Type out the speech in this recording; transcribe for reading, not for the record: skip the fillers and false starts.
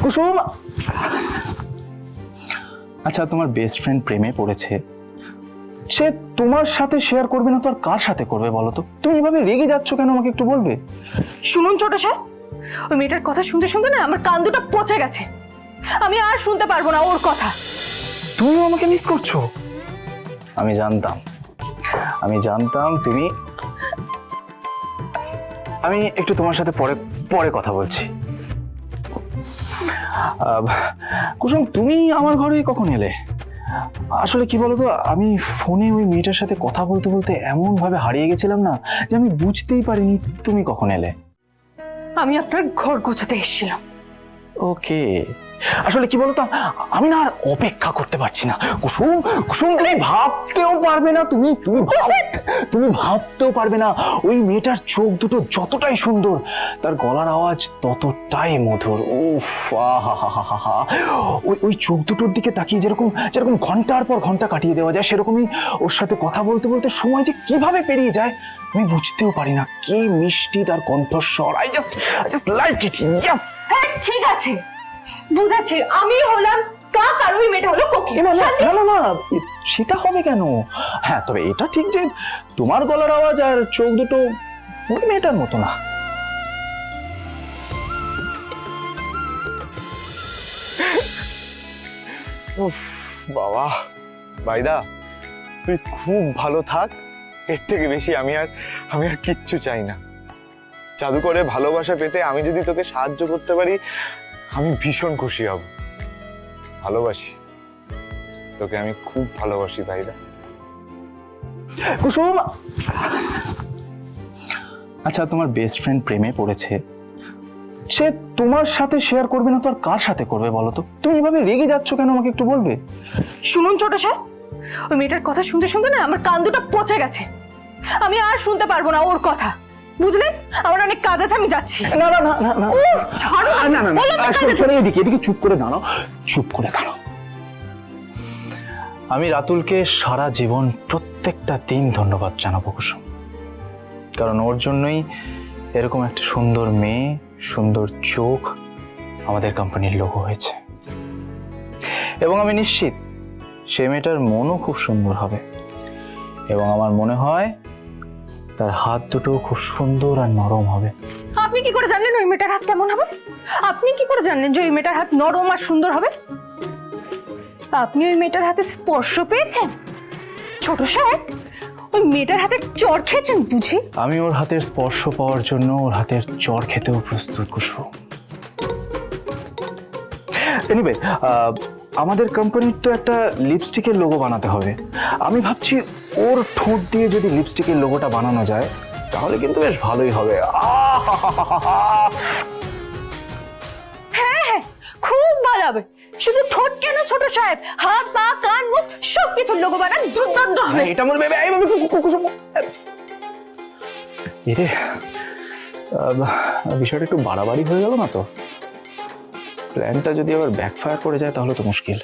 কুসুম, আচ্ছা তোমার best friend প্রেমে পড়েছে, সে তোমার সাথে শেয়ার করবে না তো আর কার সাথে করবে বলো তো? তুমি এভাবে রেগে যাচ্ছ কেন, আমাকে একটু বলবে? শুনুন ছোট সাহেব, ওই মেয়েটার কথা শুনতে শুনতে না আমার কান দুটো পচে গেছে। আমি আর শুনতে পারবো না ওর কথা। তুমিও আমাকে মিস করছো? আমি জানতাম তুমি। আমি একটু তোমার সাথে পরে পরে কথা বলছি। কুসুম, তুমি আমার ঘরে কখন এলে? আসলে কি বলতো, আমি ফোনে ওই মেয়েটার সাথে কথা বলতে বলতে এমন ভাবে হারিয়ে গেছিলাম না যে আমি বুঝতেই পারিনি তুমি কখন এলে। আমি আপনার ঘর গোছাতে এসেছিলাম। ওকে, আসলে কি বলতো, আমি না আর অপেক্ষা করতে পারছি না। কুসুম, তুমি ভাবতেও পারবে না, তুমি ভাবতেও পারবে না ওই মেয়েটার চোখ দুটো যতটাই সুন্দর, তার গলার আওয়াজ ততটাই মধুর। উফ, আহা, ওই চোখ দুটোর দিকে তাকিয়ে যেরকম ঘন্টার পর ঘন্টা কাটিয়ে দেওয়া যায়, সেরকমই ওর সাথে কথা বলতে বলতে সময় যে কিভাবে পেরিয়ে যায় আমি বুঝতেও পারি না। কি মিষ্টি তার কণ্ঠস্বর। I just like it. Yes, ঠিক আছে, বুঝাচ্ছি। আমি হলাম কাক আর ওই মেয়েটা হলো কোকিল। না, সেটা হবে কেন? হ্যাঁ, তবে এটা ঠিক যে তোমার গলার আওয়াজ আর চোখ দুটো ওই মেয়েটার মতো না। উফ বাবা, বাইদা তুই খুব ভালো থাক। এর থেকে বেশি আমি আর কিচ্ছু চাই না। জাদুকরে ভালোবাসা পেতে আমি যদি তোকে সাহায্য করতে পারি আমি ভীষণ খুশি হব। ভালোবাসি তোকে, আমি খুব ভালোবাসি বাইদা। কুসুম, আচ্ছা তোমার বেস্ট ফ্রেন্ড প্রেমে পড়েছে, সে তোমার সাথে শেয়ার করবে না তো আর কার সাথে করবে বলো তো? তুমি এভাবে রেগে যাচ্ছ কেন, আমাকে একটু বলবে? শুনুন ছোট সাহেব, ওই মেয়েটার কথা শুনতে শুনতে না আমার কান দুটো পচে গেছে। আমি আর শুনতে পারবো না ওর কথা, বুঝলেন? আমার অনেক কাজ আছে, আমি যাচ্ছি। না, উফ, ছাড়ো না। এদিকে চুপ করে দাঁড়াও। আমি রাতুলকে সারা জীবন প্রত্যেকটা দিন ধন্যবাদ জানাবো কুসুম, কারণ ওর জন্যই এরকম একটা সুন্দর মেয়ে, সুন্দর চোখ আমাদের কোম্পানির লোগো হয়েছে। এবং আমি নিশ্চিত সে মেয়েটার মনও খুব সুন্দর হবে, এবং আমার মনে হয় তার হাত দুটো খুব সুন্দর আর নরম হবে। আপনি কি করে জানলেন ওই মেয়েটার হাত কেমন হবে? আপনি কি করে জানলেন যে ওই মেয়েটার হাত নরম আর সুন্দর হবে? আপনি ওই মেয়েটার হাতে স্পর্শ পেয়েছেন? ছোট সাহেব, ওই মেয়েটার হাতে চড় খেয়েছেন বুঝি? আমি ওর হাতের স্পর্শ পাওয়ার জন্য ওর হাতের চড় খেতেও প্রস্তুত কুসুম। এনিওয়ে, আমাদের কোম্পানির তো একটা লিপস্টিকের লোগো বানাতে হবে। আমি ভাবছি ওর ঠোঁট দিয়ে যদি লিপস্টিকের লোগোটা বানানো যায় তাহলে কিন্তু বেশ ভালোই হবে। হ্যাঁ, খুব ভালো হবে। শুধু ঠোঁট কেন ছোট সাহেব, হাত পা কান মুখ সবকিছুর লোগো বানান দুর্দান্ত হবে। এটা বলবে এইভাবে কুসুম। এরে, বিষয়টা একটু বাড়াবাড়ি হয়ে গেল না তো? প্ল্যানটা যদি আবার ব্যাকফায়ার করে যায় তাহলে তো মুশকিল।